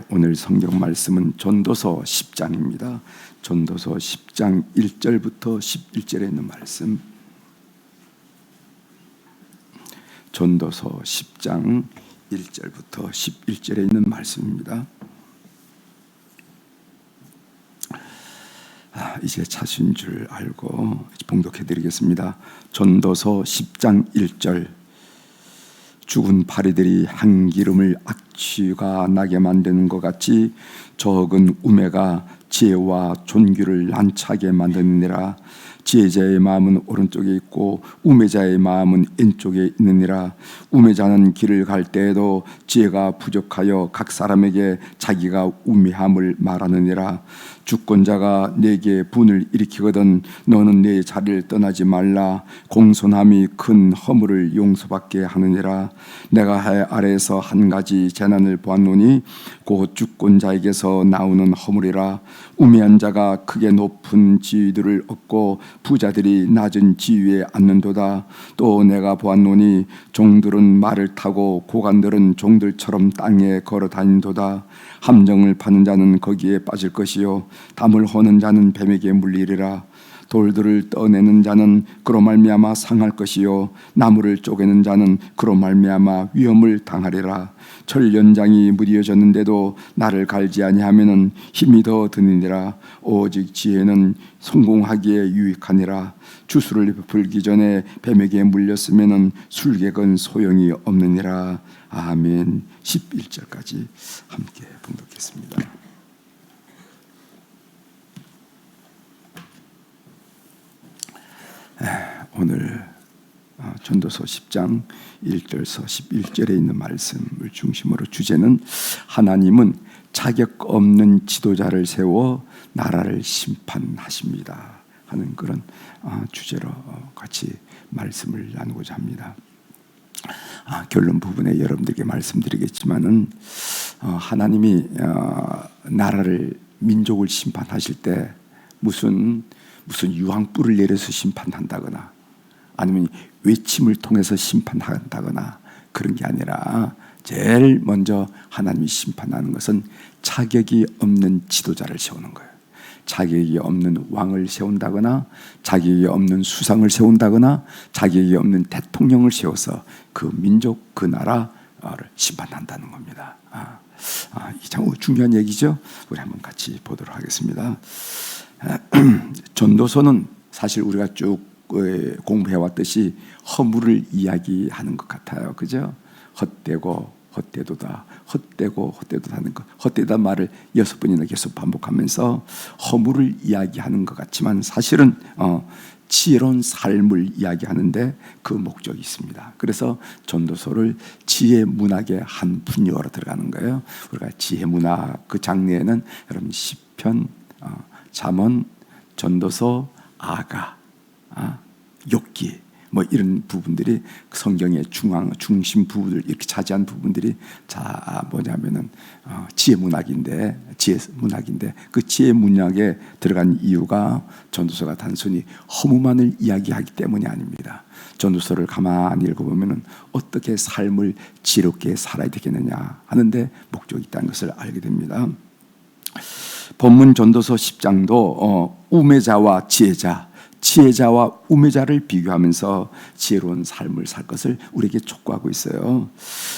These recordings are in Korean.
오늘 성경 말씀은 전도서 10장입니다. 전도서 10장 1절부터 11절에 있는 말씀. 전도서 10장 1절부터 11절에 있는 말씀입니다. 이제 차신 줄 알고 봉독해 드리겠습니다. 전도서 10장 1절. 죽은 파리들이 한기름을 악취가 나게 만드는 것 같이 적은 우매가 지혜와 존귀를 난차게 만드느니라. 지혜자의 마음은 오른쪽에 있고 우매자의 마음은 왼쪽에 있느니라. 우매자는 길을 갈 때에도 지혜가 부족하여 각 사람에게 자기가 우매함을 말하느니라. 주권자가 내게 분을 일으키거든 너는 내 자리를 떠나지 말라. 공손함이 큰 허물을 용서받게 하느니라. 내가 해 아래에서 한 가지 재난을 보았노니 곧 주권자에게서 나오는 허물이라. 우매한 자가 크게 높은 지위들을 얻고 부자들이 낮은 지위에 앉는도다. 또 내가 보았노니 종들은 말을 타고 고관들은 종들처럼 땅에 걸어 다닌도다. 함정을 파는 자는 거기에 빠질 것이요 담을 허는 자는 뱀에게 물리리라. 돌들을 떠내는 자는 그로 말미암아 상할 것이요 나무를 쪼개는 자는 그로 말미암아 위험을 당하리라. 철 연장이 무디어졌는데도 나를 갈지 아니하면은 힘이 더 드느니라. 오직 지혜는 성공하기에 유익하니라. 주술을 베풀기 전에 뱀에게 물렸으면은 술객은 소용이 없느니라. 아멘. 11절까지 함께 봉독했습니다. 오늘 전도서 10장 1절에서 11절에 있는 말씀을 중심으로 주제는 하나님은 자격 없는 지도자를 세워 나라를 심판하십니다 하는 그런 주제로 같이 말씀을 나누고자 합니다. 결론 부분에 여러분들에게 말씀드리겠지만은 하나님이 나라를 민족을 심판하실 때 무슨 유황불을 내려서 심판한다거나 아니면 외침을 통해서 심판한다거나 그런 게 아니라 제일 먼저 하나님이 심판하는 것은 자격이 없는 지도자를 세우는 거예요. 자격이 없는 왕을 세운다거나 자격이 없는 수상을 세운다거나 자격이 없는 대통령을 세워서 그 민족 그 나라를 심판한다는 겁니다. 이 참 중요한 얘기죠. 우리 한번 같이 보도록 하겠습니다. 전도서는 사실 우리가 쭉 공부해왔듯이 허물을 이야기하는 것 같아요. 그죠? 헛되고 헛되도다, 헛되고 헛되도다 하는 것, 헛되다 말을 6번이나 계속 반복하면서 허물을 이야기하는 것 같지만 사실은 지혜로운 삶을 이야기하는데 그 목적이 있습니다. 그래서 전도서를 지혜 문학의 한 분야로 들어가는 거예요. 우리가 지혜 문학 그 장르에는 여러분 시편, 잠언, 전도서, 아가, 욥기 뭐 이런 부분들이 성경의 중심 부분을 이렇게 차지한 부분들이 뭐냐면은 지혜 문학인데 그 지혜 문학에 들어간 이유가 전도서가 단순히 허무만을 이야기하기 때문이 아닙니다. 전도서를 가만히 읽어보면은 어떻게 삶을 지롭게 살아야 되겠느냐 하는데 목적이 있다는 것을 알게 됩니다. 본문 전도서 10장도 우매자와 지혜자와 우매자를 비교하면서 지혜로운 삶을 살 것을 우리에게 촉구하고 있어요.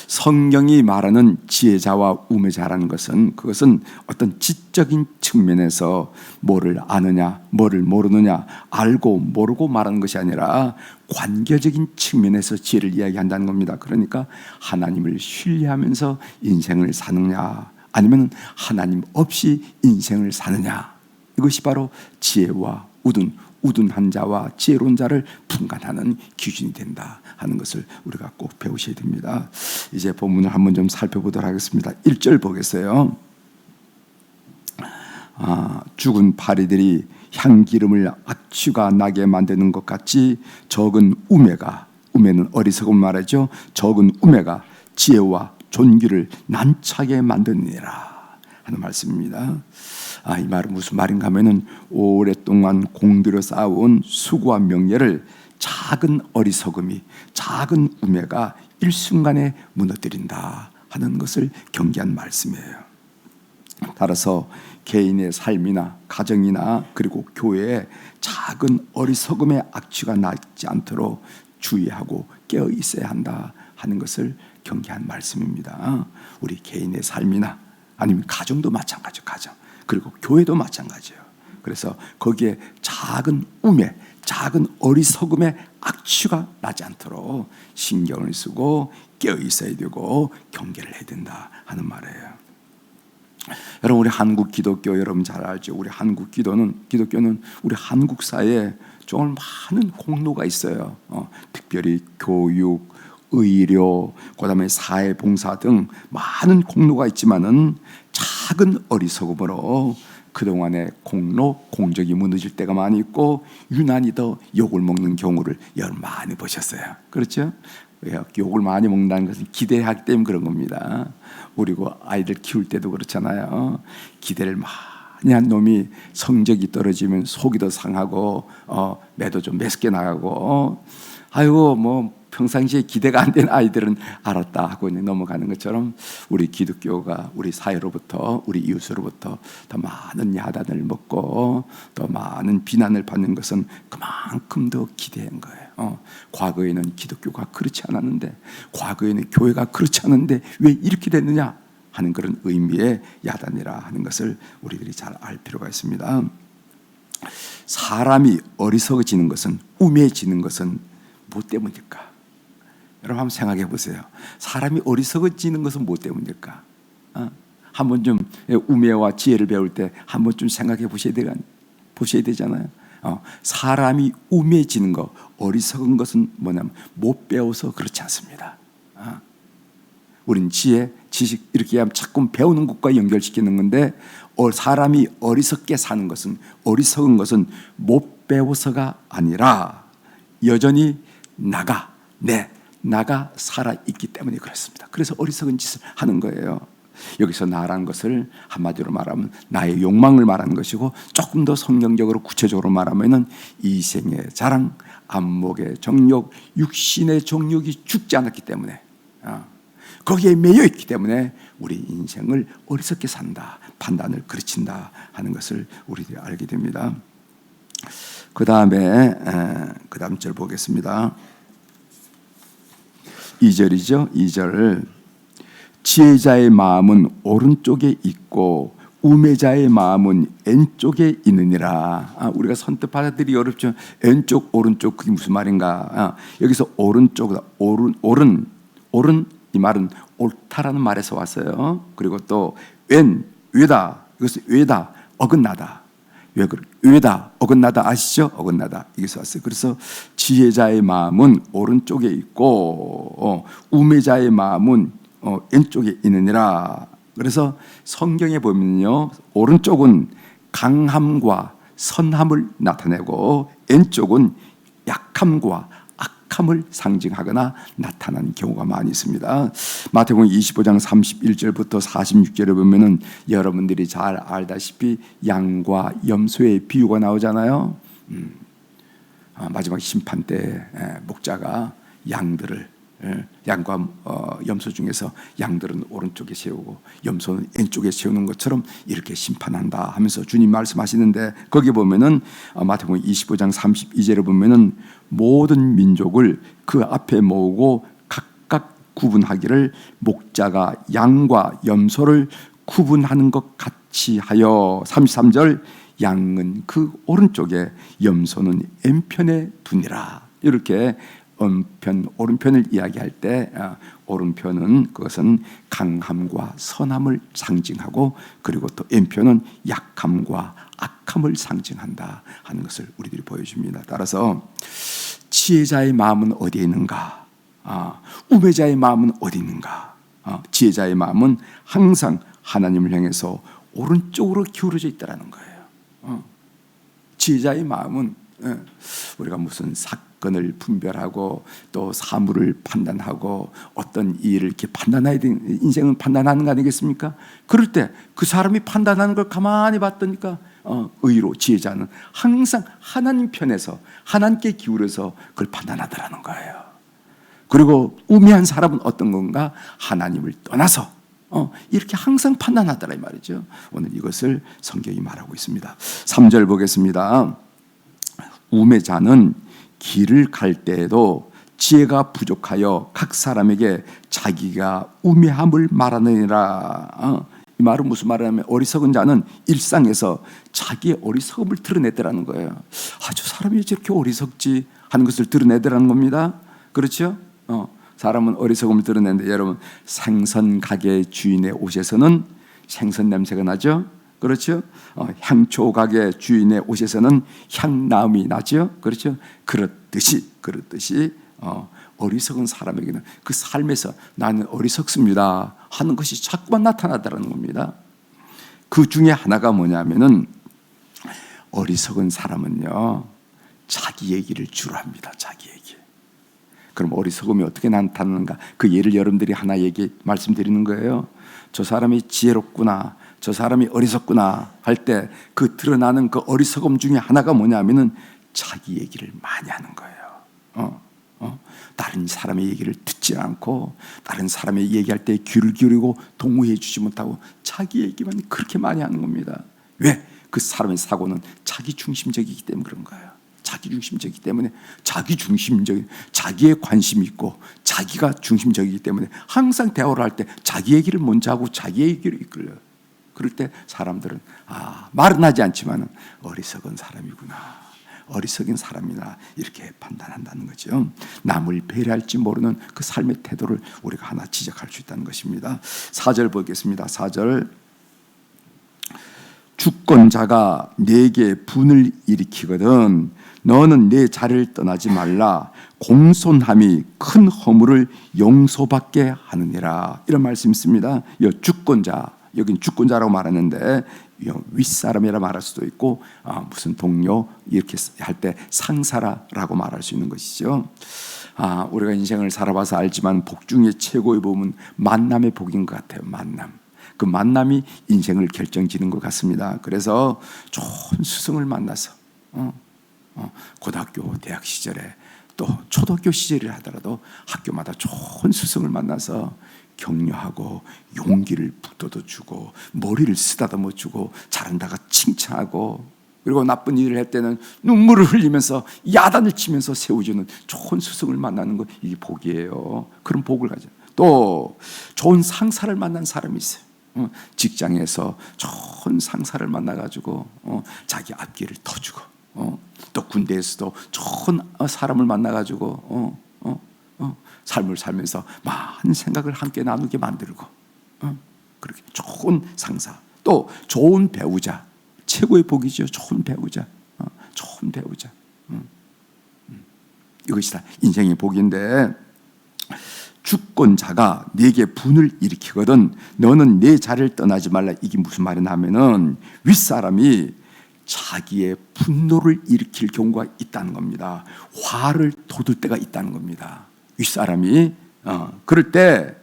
성경이 말하는 지혜자와 우매자라는 그것은 어떤 지적인 측면에서 뭐를 아느냐, 뭐를 모르느냐, 알고 모르고 말하는 것이 아니라 관계적인 측면에서 지혜를 이야기한다는 겁니다. 그러니까 하나님을 신뢰하면서 인생을 사느냐 아니면 하나님 없이 인생을 사느냐, 이것이 바로 지혜와 우둔한 자와 지혜로운 자를 분간하는 기준이 된다 하는 것을 우리가 꼭 배우셔야 됩니다. 이제 본문을 한번 좀 살펴보도록 하겠습니다. 1절 보겠어요. 죽은 파리들이 향기름을 악취가 나게 만드는 것 같이 적은 우매는 어리석은 말이죠. 적은 우매가 지혜와 존귀를 난차게 만드느니라 하는 말씀입니다. 이 말은 무슨 말인가 하면은 오랫동안 공들여 쌓아온 수고와 명예를 작은 어리석음이, 작은 우매가 일순간에 무너뜨린다 하는 것을 경계한 말씀이에요. 따라서 개인의 삶이나 가정이나 그리고 교회에 작은 어리석음의 악취가 나지 않도록 주의하고 깨어 있어야 한다 하는 것을 경계한 말씀입니다. 우리 개인의 삶이나 아니면 가정도 마찬가지죠. 가정 그리고 교회도 마찬가지예요. 그래서 거기에 작은 우매, 작은 어리석음의 악취가 나지 않도록 신경을 쓰고 깨어 있어야 되고 경계를 해야 된다 하는 말이에요. 여러분, 우리 한국 기독교 여러분 잘 알죠? 우리 한국 기독교는 우리 한국 사회에 정말 많은 공로가 있어요. 특별히 교육, 의료, 그다음에 사회봉사 등 많은 공로가 있지만은 작은 어리석음으로 그동안의 공적이 무너질 때가 많이 있고 유난히 더 욕을 먹는 경우를 여러분 많이 보셨어요. 그렇죠? 욕을 많이 먹는다는 것은 기대하기 때문에 그런 겁니다. 그리고 아이들 키울 때도 그렇잖아요. 기대를 많이 한 놈이 성적이 떨어지면 속이 더 상하고 매도 좀 매습게 나가고 아이고 뭐 평상시에 기대가 안 된 아이들은 알았다 하고 넘어가는 것처럼 우리 기독교가 우리 사회로부터 우리 이웃으로부터 더 많은 야단을 먹고 더 많은 비난을 받는 것은 그만큼 더 기대한 거예요. 과거에는 기독교가 그렇지 않았는데, 과거에는 교회가 그렇지 않은데 왜 이렇게 됐느냐 하는 그런 의미의 야단이라 하는 것을 우리들이 잘 알 필요가 있습니다. 사람이 어리석어지는 것은, 우매해지는 것은 뭐 때문일까? 여러분 한번 생각해 보세요. 사람이 어리석어지는 것은 뭐 때문일까? 한번 좀 우매와 지혜를 배울 때 한번 좀 생각해 보셔야 되잖아요. 사람이 우매해지는 것, 어리석은 것은 뭐냐면 못 배워서 그렇지 않습니다. 우린 지혜, 지식 이렇게 하면 자꾸 배우는 것과 연결시키는 건데, 사람이 어리석게 사는 것은, 어리석은 것은 못 배워서가 아니라 여전히 나가 살아있기 때문에 그렇습니다. 그래서 어리석은 짓을 하는 거예요. 여기서 나라는 것을 한마디로 말하면 나의 욕망을 말하는 것이고, 조금 더 성경적으로 구체적으로 말하면 이생의 자랑, 안목의 정욕, 육신의 정욕이 죽지 않았기 때문에, 거기에 매여 있기 때문에 우리 인생을 어리석게 산다, 판단을 그르친다 하는 것을 우리들이 알게 됩니다. 그 다음 절 보겠습니다. 2절이죠. 2절. 지혜자의 마음은 오른쪽에 있고 우매자의 마음은 왼쪽에 있느니라. 우리가 선뜻 받아들이기 어렵죠. 왼쪽 오른쪽 그게 무슨 말인가? 여기서 오른쪽, 옳은 이 말은 옳다라는 말에서 왔어요. 그리고 또 외다, 이것은 외다, 어긋나다. 외다, 어긋나다 아시죠? 어긋나다, 여기서 왔어요. 그래서 지혜자의 마음은 오른쪽에 있고 우매자의 마음은 왼쪽에 있느니라. 그래서 성경에 보면요, 오른쪽은 강함과 선함을 나타내고 왼쪽은 약함과 악함을 상징하거나 나타나는 경우가 많이 있습니다. 마태복음 25장 31절부터 46절에 보면은 여러분들이 잘 알다시피 양과 염소의 비유가 나오잖아요. 마지막 심판 때 목자가 양과 염소 중에서 양들은 오른쪽에 세우고 염소는 왼쪽에 세우는 것처럼 이렇게 심판한다 하면서 주님 말씀하시는데, 거기 보면은 마태복음 25장 32절에 보면은 모든 민족을 그 앞에 모으고 각각 구분하기를 목자가 양과 염소를 구분하는 것 같이 하여, 33절, 양은 그 오른쪽에 염소는 왼편에 두니라. 이렇게 오른편을 이야기할 때 오른편은 그것은 강함과 선함을 상징하고, 그리고 또 왼편은 약함과 악함을 상징한다 하는 것을 우리들이 보여줍니다. 따라서 지혜자의 마음은 어디에 있는가? 우매자의 마음은 어디 있는가? 지혜자의 마음은 항상 하나님을 향해서 오른쪽으로 기울어져 있다는 거예요. 지혜자의 마음은 우리가 무슨 사건을 분별하고 또 사물을 판단하고 어떤 일을 이렇게 판단해야 되는, 인생은 판단하는 거 아니겠습니까? 그럴 때 그 사람이 판단하는 걸 가만히 봤더니까 의로 지혜자는 항상 하나님 편에서 하나님께 기울여서 그걸 판단하더라는 거예요. 그리고 우매한 사람은 어떤 건가? 하나님을 떠나서 이렇게 항상 판단하더라 이 말이죠. 오늘 이것을 성경이 말하고 있습니다. 3절 보겠습니다. 우매자는 길을 갈 때에도 지혜가 부족하여 각 사람에게 자기가 우매함을 말하느니라. 이 말은 무슨 말이냐면 어리석은 자는 일상에서 자기의 어리석음을 드러내더라는 거예요. 아주 사람이 저렇게 어리석지 하는 것을 드러내더라는 겁니다. 그렇죠? 사람은 어리석음을 드러내는데 여러분 생선 가게 주인의 옷에서는 생선 냄새가 나죠? 그렇죠? 향초 가게 주인의 옷에서는 향나음이 나죠? 그렇죠? 그렇듯이 어리석은 사람에게는 그 삶에서 나는 어리석습니다 하는 것이 자꾸만 나타나더라는 겁니다. 그 중에 하나가 뭐냐면은 어리석은 사람은요 자기 얘기를 주로 합니다. 자기 얘기. 그럼 어리석음이 어떻게 나타나는가? 그 예를 여러분들이 하나 말씀드리는 거예요. 저 사람이 지혜롭구나, 저 사람이 어리석구나 할 때 그 드러나는 그 어리석음 중에 하나가 뭐냐면은 자기 얘기를 많이 하는 거예요. 다른 사람의 얘기를 듣지 않고 다른 사람의 얘기할 때 귀를 기울이고 동의해 주지 못하고 자기 얘기만 그렇게 많이 하는 겁니다. 왜? 그 사람의 사고는 자기 중심적이기 때문에 그런 거예요. 자기 중심적이기 때문에 자기에 관심이 있고 자기가 중심적이기 때문에 항상 대화를 할 때 자기 얘기를 먼저 하고 자기 얘기를 이끌려요. 그럴 때 사람들은 말은 하지 않지만 어리석은 사람이구나, 어리석은 사람이나 이렇게 판단한다는 거죠. 남을 배려할지 모르는 그 삶의 태도를 우리가 하나 지적할 수 있다는 것입니다. 4절 보겠습니다. 4절 주권자가 내게 분을 일으키거든 너는 내 자리를 떠나지 말라. 공손함이 큰 허물을 용서받게 하느니라. 이런 말씀이 있습니다. 주권자, 여긴 주권자라고 말하는데 윗사람이라 말할 수도 있고 무슨 동료 이렇게 할 때 상사라고 말할 수 있는 것이죠. 우리가 인생을 살아봐서 알지만 복 중에 최고의 복은 만남의 복인 것 같아요. 그 만남이 인생을 결정지는 것 같습니다. 그래서 좋은 스승을 만나서 고등학교, 대학 시절에 또 초등학교 시절을 하더라도 학교마다 좋은 스승을 만나서 격려하고 용기를 북돋아주고 머리를 쓰다듬어 주고 잘한다가 칭찬하고 그리고 나쁜 일을 할 때는 눈물을 흘리면서 야단을 치면서 세워주는 좋은 스승을 만나는 것, 이게 복이에요. 그런 복을 가져. 또 좋은 상사를 만난 사람이 있어요. 직장에서 좋은 상사를 만나가지고 자기 앞길을 터주고 또 군대에서도 좋은 사람을 만나가지고 삶을 살면서 많은 생각을 함께 나누게 만들고 그렇게 좋은 상사, 또 좋은 배우자, 최고의 복이죠. 좋은 배우자, 좋은 배우자. 이것이 다 인생의 복인데 주권자가 네게 분을 일으키거든 너는 내 자리를 떠나지 말라. 이게 무슨 말이냐 하면은 윗사람이 자기의 분노를 일으킬 경우가 있다는 겁니다. 화를 돋을 때가 있다는 겁니다. 윗사람이 그럴 때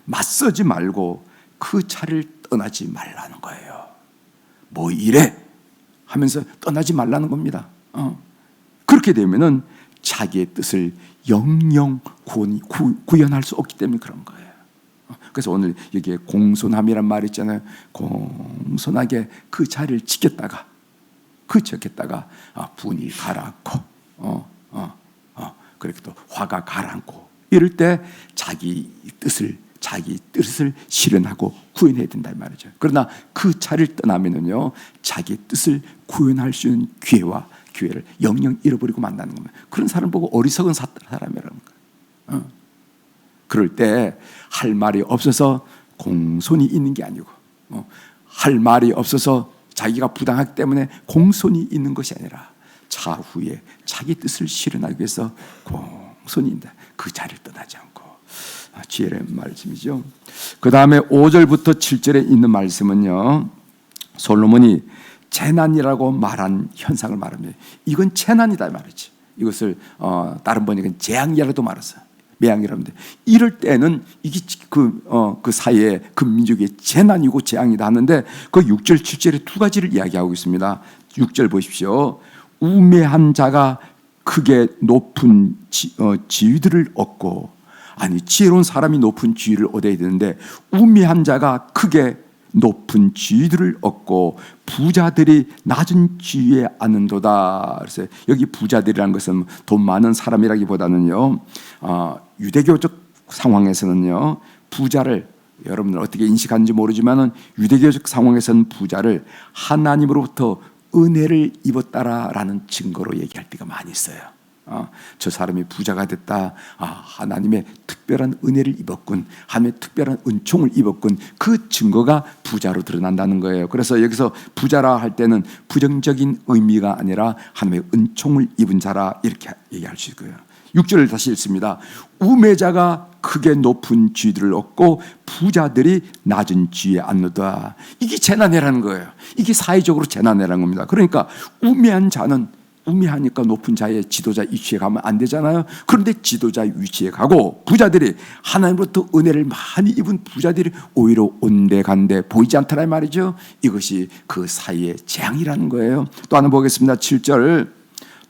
맞서지 말고 그 자리를 떠나지 말라는 거예요. 뭐 이래 하면서 떠나지 말라는 겁니다. 그렇게 되면은 자기의 뜻을 영영 구현할 수 없기 때문에 그런 거예요. 그래서 오늘 여기에 공손함이란 말이 있잖아요. 공손하게 그 자리를 지켰다가 분이 가라앉고 그렇게 또 화가 가라앉고 이럴 때 자기 뜻을 실현하고 구현해야 된다 이 말이죠. 그러나 그 자리를 떠나면은요 자기 뜻을 구현할 수 있는 기회를 영영 잃어버리고 만나는 겁니다. 그런 사람 보고 어리석은 사람이라는 거예요. 그럴 때 할 말이 없어서 공손이 있는 게 아니고 할 말이 없어서 자기가 부당하기 때문에 공손이 있는 것이 아니라 차후에 자기 뜻을 실현하기 위해서 공손이 있다. 그 자리를 떠나지 않고 지혜의 말씀이죠. 그 다음에 5절부터 7절에 있는 말씀은요 솔로몬이 재난이라고 말한 현상을 말합니다. 이건 재난이다 말이지. 이것을 다른 번역은 재앙이라도 말했어요. 매양이라는데 이럴 때는 이게 그 사이에 그 민족의 재난이고 재앙이다 하는데 그 6절 7절에 두 가지를 이야기하고 있습니다. 6절 보십시오. 우매한 자가 크게 높은 지위들을 얻고 아니, 지혜로운 사람이 높은 지위를 얻어야 되는데 우매한 자가 크게 높은 지위들을 얻고 부자들이 낮은 지위에 앉는도다. 그래서 여기 부자들이라는 것은 돈 많은 사람이라기보다는요, 유대교적 상황에서는요, 부자를, 여러분들 어떻게 인식하는지 모르지만은 유대교적 상황에서는 부자를 하나님으로부터 은혜를 입었다라는 증거로 얘기할 때가 많이 있어요. 저 사람이 부자가 됐다. 하나님의 특별한 은혜를 입었군. 하나님의 특별한 은총을 입었군. 그 증거가 부자로 드러난다는 거예요. 그래서 여기서 부자라 할 때는 부정적인 의미가 아니라 하나님의 은총을 입은 자라 이렇게 얘기할 수 있고요. 6절을 다시 읽습니다. 우매자가 크게 높은 지위들을 얻고 부자들이 낮은 지위에 앉는다. 이게 재난이라는 거예요. 이게 사회적으로 재난이라는 겁니다. 그러니까 우매한 자는 우매하니까 높은 자의 지도자 위치에 가면 안 되잖아요. 그런데 지도자 위치에 가고 부자들이 하나님으로부터 은혜를 많이 입은 부자들이 오히려 온데간데 보이지 않더라 말이죠. 이것이 그 사이의 재앙이라는 거예요. 또 하나 보겠습니다. 7절.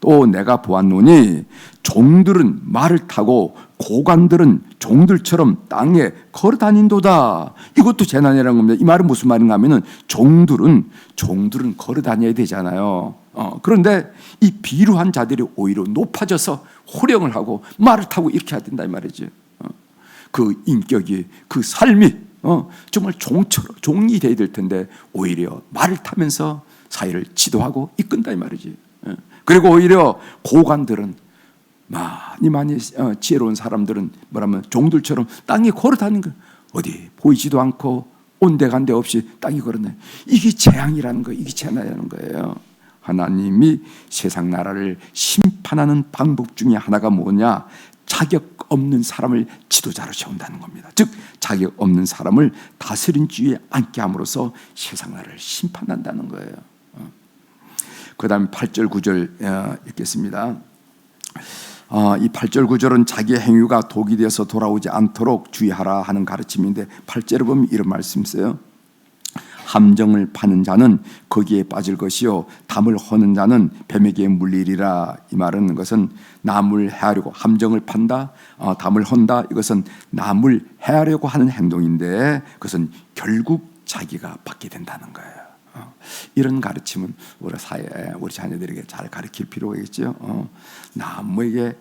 또 내가 보았노니 종들은 말을 타고 고관들은 종들처럼 땅에 걸어 다닌도다. 이것도 재난이라는 겁니다. 이 말은 무슨 말인가 하면은 종들은 걸어 다녀야 되잖아요. 그런데 이 비루한 자들이 오히려 높아져서 호령을 하고 말을 타고 이렇게 해야 된다 이 말이죠. 그 인격이, 그 삶이 정말 종이 돼야 될 텐데 오히려 말을 타면서 사회를 지도하고 이끈다 이 말이지. 그리고 오히려 고관들은 많이 지혜로운 사람들은 뭐라면 종들처럼 땅에 걸어 다니는 거예요. 어디 보이지도 않고 온데간데 없이 땅이 걸어다니는, 이게 재앙이라는 거예요. 이게 재난이라는 거예요. 하나님이 세상 나라를 심판하는 방법 중에 하나가 뭐냐? 자격 없는 사람을 지도자로 세운다는 겁니다. 즉 자격 없는 사람을 다스린 지위에 앉게 함으로써 세상 나라를 심판한다는 거예요. 그 다음에 8절 9절 읽겠습니다. 이 8절 9절은 자기의 행위가 독이 되어서 돌아오지 않도록 주의하라 하는 가르침인데 8절을 보면 이런 말씀 있어요. 함정을 파는 자는 거기에 빠질 것이요 담을 허는 자는 뱀에게 물리리라. 이 말은 것은 남을 해하려고 함정을 판다, 담을 헌다. 이것은 남을 해하려고 하는 행동인데 그것은 결국 자기가 받게 된다는 거예요. 이런 가르침은 우리 사회에 우리 자녀들에게 잘 가르칠 필요가 있죠. 남에게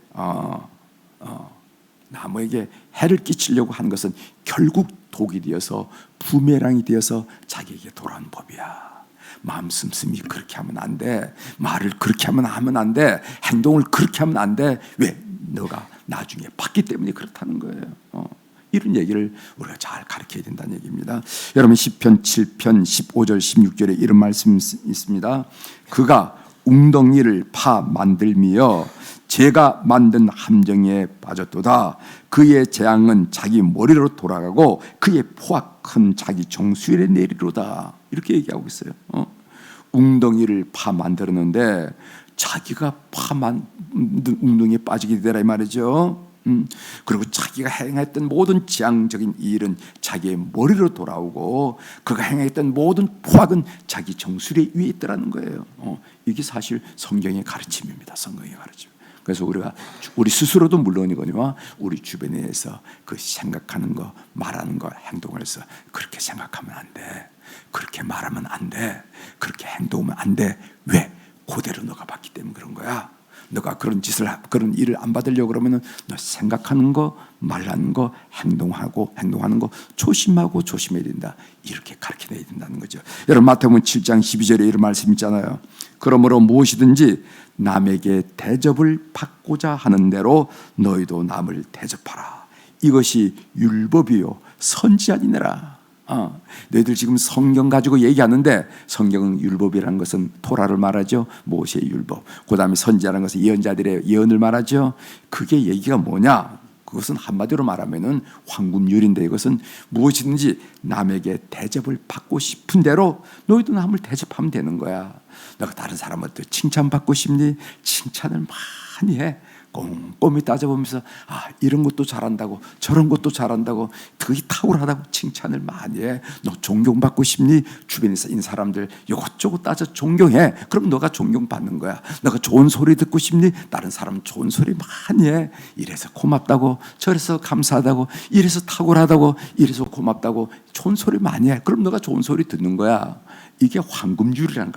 해를 끼치려고 하는 것은 결국 독이 되어서 부메랑이 되어서 자기에게 돌아오는 법이야. 마음 씀씀이 그렇게 하면 안 돼. 말을 그렇게 하면 안 돼. 행동을 그렇게 하면 안 돼. 왜? 너가 나중에 받기 때문에 그렇다는 거예요. 이런 얘기를 우리가 잘 가르쳐야 된다는 얘기입니다. 여러분 시편 7편 15절 16절에 이런 말씀이 있습니다. 그가 웅덩이를 파 만들며 제가 만든 함정에 빠졌도다. 그의 재앙은 자기 머리로 돌아가고 그의 포악은 자기 정수에 내리로다. 이렇게 얘기하고 있어요. 웅덩이를 파 만들었는데 자기가 웅덩이에 빠지게 되라 이 말이죠. 그리고 자기가 행했던 모든 재앙적인 일은 자기의 머리로 돌아오고 그가 행했던 모든 포악은 자기 정수리 위에 있더라는 거예요. 이게 사실 성경의 가르침입니다. 성경의 가르침. 그래서 우리 스스로도 물론이거니와 우리 주변에서 그 생각하는 거, 말하는 거, 행동을 해서 그렇게 생각하면 안 돼. 그렇게 말하면 안 돼. 그렇게 행동하면 안 돼. 왜? 그대로 너가 봤기 때문에 그런 거야. 너가 그런 일을 안 받으려고 그러면은 너 생각하는 거, 말하는 거, 행동하는 거 조심해야 된다. 이렇게 가르쳐내야 된다는 거죠. 여러분 마태복음 7장 12절에 이런 말씀 있잖아요. 그러므로 무엇이든지 남에게 대접을 받고자 하는 대로 너희도 남을 대접하라. 이것이 율법이요 선지자니라. 너희들 지금 성경 가지고 얘기하는데 성경은 율법이라는 것은 토라를 말하죠. 모세의 율법. 그 다음에 선지자라는 것은 예언자들의 예언을 말하죠. 그게 얘기가 뭐냐? 그것은 한마디로 말하면은 황금률인데 이것은 무엇이든지 남에게 대접을 받고 싶은 대로 너희도 남을 대접하면 되는 거야. 너가 다른 사람한테 칭찬받고 싶니? 칭찬을 많이 해. 꼼꼼히 따져보면서 이런 것도 잘한다고 저런 것도 잘한다고 그게 탁월하다고 칭찬을 많이 해. 너 존경받고 싶니? 주변에서 있는 사람들 이것저것 따져 존경해. 그럼 너가 존경받는 거야. 너가 좋은 소리 듣고 싶니? 다른 사람 좋은 소리 많이 해. 이래서 고맙다고 저래서 감사하다고 이래서 탁월하다고 이래서 고맙다고 좋은 소리 많이 해. 그럼 너가 좋은 소리 듣는 거야. 이게 황금률이라는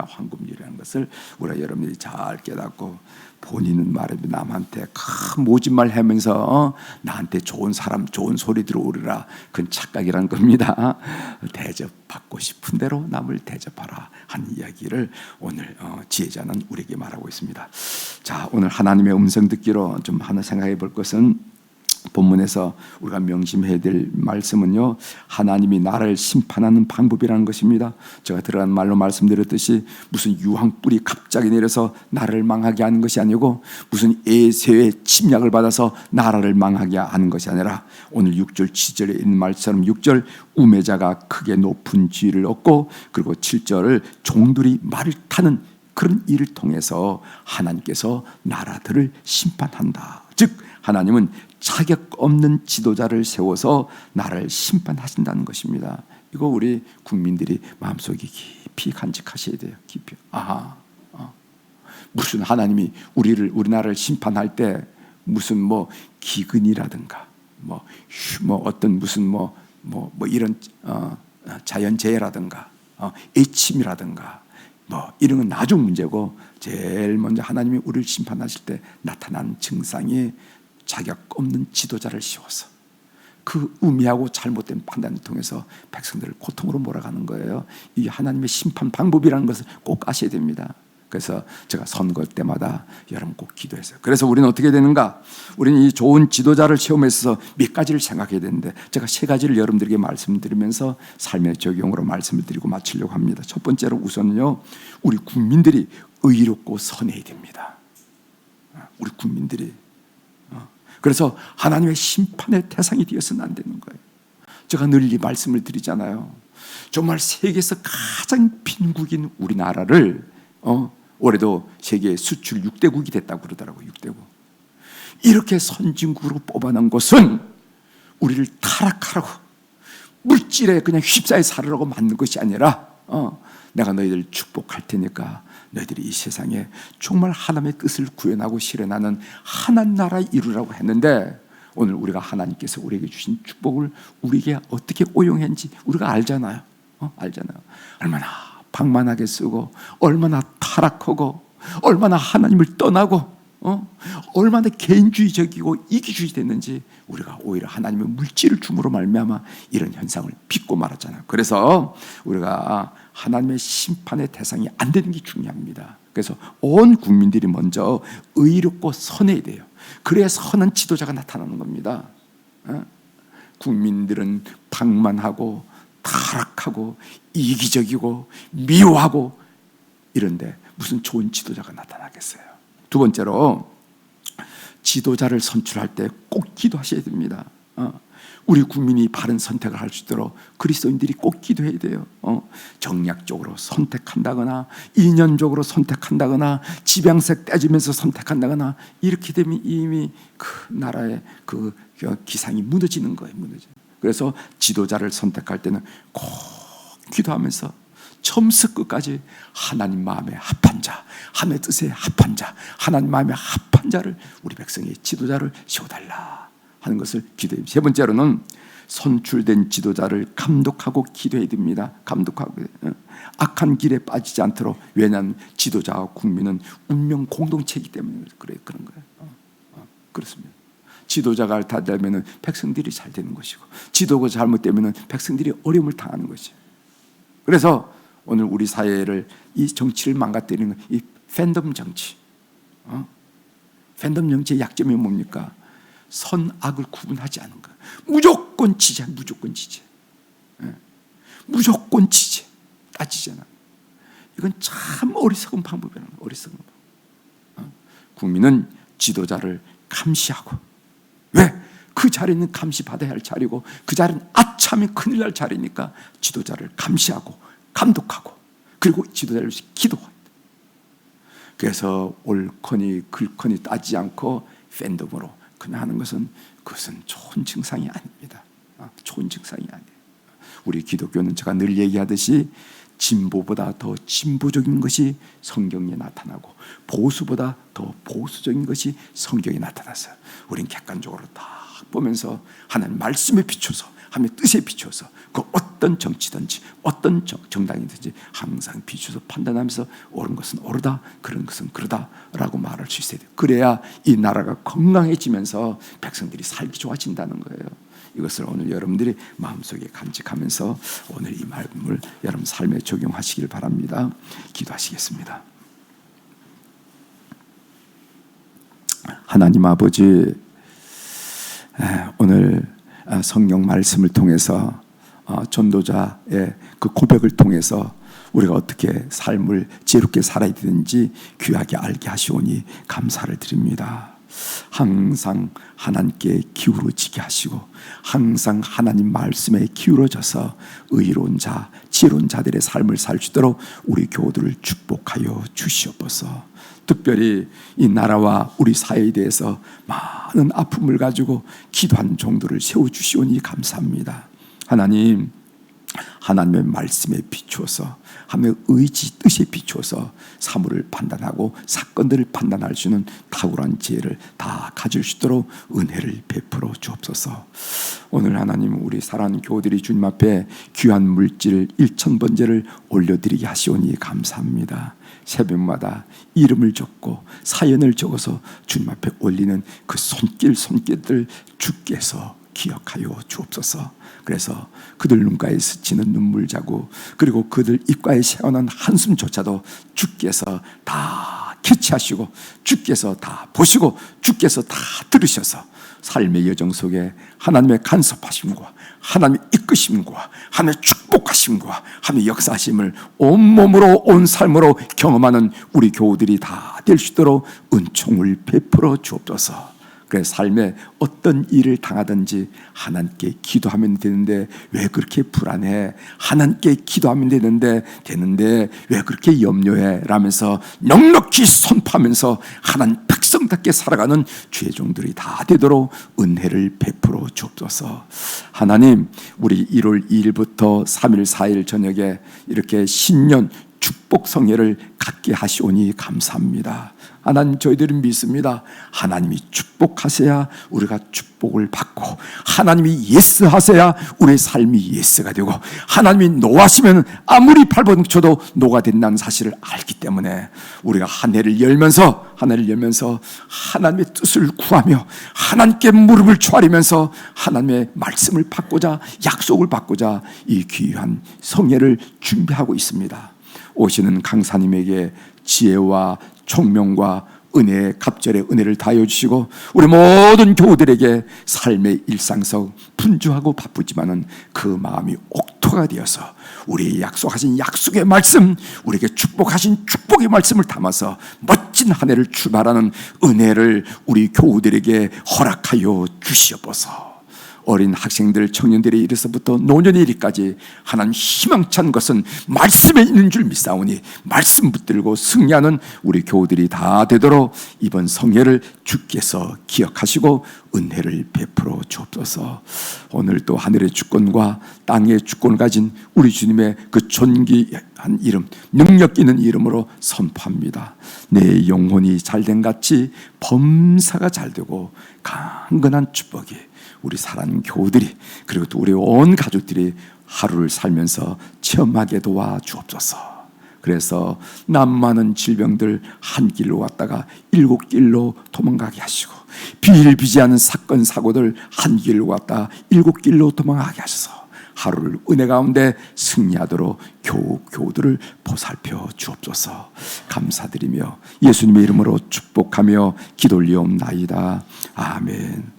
것을 우리가 여러분들이 잘 깨닫고, 본인은 말해도 남한테 큰 모진말 하면서 나한테 좋은 사람 좋은 소리 들어오리라, 그건 착각이란 겁니다. 대접받고 싶은 대로 남을 대접하라 하는 이야기를 오늘 지혜자는 우리에게 말하고 있습니다. 자, 오늘 하나님의 음성 듣기로 좀 하나 생각해 볼 것은, 본문에서 우리가 명심해야 될 말씀은요, 하나님이 나를 심판하는 방법이라는 것입니다. 제가 들어간 말로 말씀드렸듯이 무슨 유황불이 갑자기 내려서 나라를 망하게 하는 것이 아니고, 무슨 에세의 침략을 받아서 나라를 망하게 하는 것이 아니라, 오늘 6절 7절에 있는 말처럼 6절 우매자가 크게 높은 지위를 얻고, 그리고 7절을 종들이 말을 타는 그런 일을 통해서 하나님께서 나라들을 심판한다. 즉 하나님은 자격 없는 지도자를 세워서 나라를 심판하신다는 것입니다. 이거 우리 국민들이 마음속에 깊이 간직하셔야 돼요. 깊이. 무슨 하나님이 우리나라를 심판할 때 무슨 뭐 기근이라든가 뭐 어떤 무슨 이런 자연재해라든가 애침이라든가 이런 건 나중 문제고, 제일 먼저 하나님이 우리를 심판하실 때 나타난 증상이 자격 없는 지도자를 씌워서 그 우매하고 잘못된 판단을 통해서 백성들을 고통으로 몰아가는 거예요. 이게 하나님의 심판 방법이라는 것을 꼭 아셔야 됩니다. 그래서 제가 선거 때마다 여러분 꼭 기도했어요. 그래서 우리는 어떻게 되는가? 우리는 이 좋은 지도자를 체험해서 몇 가지를 생각해야 되는데, 제가 3가지를 여러분들에게 말씀드리면서 삶의 적용으로 말씀을 드리고 마치려고 합니다. 첫 번째로 우선은요, 우리 국민들이 의롭고 선해야 됩니다. 우리 국민들이. 그래서 하나님의 심판의 대상이 되어서는 안 되는 거예요. 제가 늘 이 말씀을 드리잖아요. 정말 세계에서 가장 빈국인 우리나라를 올해도 세계 수출 6대국이 됐다고 그러더라고요. 6대국. 이렇게 선진국으로 뽑아놓은 것은 우리를 타락하라고, 물질에 그냥 휩싸여 살으라고 만든 것이 아니라 내가 너희들 축복할 테니까 너희들이 이 세상에 정말 하나님의 뜻을 구현하고 실현하는 하나님 나라 이루라고 했는데, 오늘 우리가 하나님께서 우리에게 주신 축복을 우리에게 어떻게 오용했는지 우리가 알잖아요. 알잖아요. 얼마나 방만하게 쓰고, 얼마나 타락하고, 얼마나 하나님을 떠나고, 얼마나 개인주의적이고 이기주의 됐는지, 우리가 오히려 하나님의 물질을 줌으로 말미암아 이런 현상을 빚고 말았잖아요. 그래서 우리가 하나님의 심판의 대상이 안 되는 게 중요합니다. 그래서 온 국민들이 먼저 의롭고 선해야 돼요. 그래야 선한 지도자가 나타나는 겁니다. 국민들은 방만하고 타락하고 이기적이고 미워하고 이런데 무슨 좋은 지도자가 나타나겠어요? 두 번째로, 지도자를 선출할 때 꼭 기도하셔야 됩니다. 우리 국민이 바른 선택을 할 수 있도록 그리스도인들이 꼭 기도해야 돼요. 정략적으로 선택한다거나 이념적으로 선택한다거나 지병색 떼주면서 선택한다거나 이렇게 되면 이미 그 나라의 그 기상이 무너지는 거예요. 그래서 지도자를 선택할 때는 꼭 기도하면서 처음부터 끝까지 하나님 마음에 합한 자, 하나님의 뜻에 합한 자, 하나님 마음에 합한 자를, 우리 백성의 지도자를 세워달라 하는 것을 기도해요. 세 번째로는 선출된 지도자를 감독하고 기도해야 됩니다. 감독하고 악한 길에 빠지지 않도록. 왜냐하면 지도자와 국민은 운명 공동체이기 때문에 그런 거예요. 그렇습니다. 지도자가 잘 되면 백성들이 잘 되는 것이고, 지도가 잘못되면 백성들이 어려움을 당하는 것이에요. 그래서 오늘 우리 사회를, 이 정치를 망가뜨리는 이 팬덤 정치, 팬덤 정치의 약점이 뭡니까? 선악을 구분하지 않은 거. 무조건 지지해, 무조건 지지. 무조건 지지. 따지잖아. 이건 참 어리석은 방법이라는 거예요. 어리석은 방법. 국민은 지도자를 감시하고, 왜? 그 자리는 감시받아야 할 자리고, 그 자리는 아참에 큰일 날 자리니까 지도자를 감시하고 감독하고, 그리고 지도자를 기도합니다. 그래서 옳거니 글거니 따지지 않고 팬덤으로 그냥 하는 것은 그것은 좋은 증상이 아닙니다. 좋은 증상이 아니에요. 우리 기독교는 제가 늘 얘기하듯이 진보보다 더 진보적인 것이 성경에 나타나고 보수보다 더 보수적인 것이 성경에 나타났어요. 우린 객관적으로 딱 보면서 하나님 말씀에 비춰서 하나님의 뜻에 비춰서 그 어떤 정치든지 어떤 정당이든지 항상 비춰서 판단하면서 옳은 것은 옳다, 그런 것은 그러다라고 말할 수 있어야 돼요. 그래야 이 나라가 건강해지면서 백성들이 살기 좋아진다는 거예요. 이것을 오늘 여러분들이 마음속에 간직하면서 오늘 이 말씀을 여러분 삶에 적용하시길 바랍니다. 기도하시겠습니다. 하나님 아버지, 오늘 성경 말씀을 통해서 전도자의 그 고백을 통해서 우리가 어떻게 삶을 지혜롭게 살아야 되는지 귀하게 알게 하시오니 감사를 드립니다. 항상 하나님께 기울어지게 하시고 항상 하나님 말씀에 기울어져서 의로운 자, 지혜로운 자들의 삶을 살 수 있도록 우리 교우들을 축복하여 주시옵소서. 특별히 이 나라와 우리 사회에 대해서 많은 아픔을 가지고 기도하는 종들을 세워주시오니 감사합니다. 하나님, 하나님의 말씀에 비추어서 하나님의 의지 뜻에 비추어서 사물을 판단하고 사건들을 판단할 수 있는 탁월한 지혜를 다 가질 수 있도록 은혜를 베풀어 주옵소서. 오늘 하나님, 우리 사랑하는 교우들이 주님 앞에 귀한 물질 1000번제를 올려드리게 하시오니 감사합니다. 새벽마다 이름을 적고 사연을 적어서 주님 앞에 올리는 그 손길들 주께서 기억하여 주옵소서. 그래서 그들 눈가에 스치는 눈물 자국, 그리고 그들 입가에 새어난 한숨조차도 주께서 다 캐치하시고 주께서 다 보시고 주께서 다 들으셔서 삶의 여정 속에 하나님의 간섭하심과 하나님의 이끄심과 하나님의 축복하심과 하나님의 역사하심을 온몸으로 온 삶으로 경험하는 우리 교우들이 다 될 수 있도록 은총을 베풀어 주옵소서. 그래서 삶에 어떤 일을 당하든지 하나님께 기도하면 되는데 왜 그렇게 불안해? 하나님께 기도하면 되는데 왜 그렇게 염려해? 라면서 넉넉히 선포하면서 하나님 백성답게 살아가는 주의 종들이 다 되도록 은혜를 베풀어 주옵소서. 하나님, 우리 1월 2일부터 3일 4일 저녁에 이렇게 신년 축복 성회를 갖게 하시오니 감사합니다. 하나님, 저희들은 믿습니다. 하나님이 축복하셔야 우리가 축복을 받고 하나님이 예스 하셔야 우리의 삶이 예스가 되고 하나님이 노하시면 아무리 발버둥쳐도 노가 된다는 사실을 알기 때문에 우리가 한 해를 열면서 하나님의 뜻을 구하며 하나님께 무릎을 조아리면서 하나님의 말씀을 받고자, 약속을 받고자 이 귀한 성회를 준비하고 있습니다. 오시는 강사님에게 지혜와 총명과 은혜의 갑절의 은혜를 다하여 주시고 우리 모든 교우들에게 삶의 일상 속 분주하고 바쁘지만은 그 마음이 옥토가 되어서 우리 약속하신 약속의 말씀, 우리에게 축복하신 축복의 말씀을 담아서 멋진 한 해를 출발하는 은혜를 우리 교우들에게 허락하여 주시옵소서. 어린 학생들, 청년들의 이래서부터 노년의 이르까지 하나님 희망찬 것은 말씀에 있는 줄 믿사오니 말씀 붙들고 승리하는 우리 교우들이 다 되도록 이번 성회를 주께서 기억하시고 은혜를 베풀어 주옵소서. 오늘 또 하늘의 주권과 땅의 주권을 가진 우리 주님의 그 존귀한 이름, 능력 있는 이름으로 선포합니다. 내 영혼이 잘된 같이 범사가 잘되고 강건한 축복이 우리 사랑하는 교우들이 그리고 또 우리 온 가족들이 하루를 살면서 체험하게 도와 주옵소서. 그래서 남 많은 질병들 한 길로 왔다가 7길로 도망가게 하시고 비일비재하는 사건 사고들 한 길로 왔다가 7길로 도망가게 하셔서 하루를 은혜 가운데 승리하도록 교우들을 보살펴 주옵소서. 감사드리며 예수님의 이름으로 축복하며 기도 올리옵나이다. 아멘.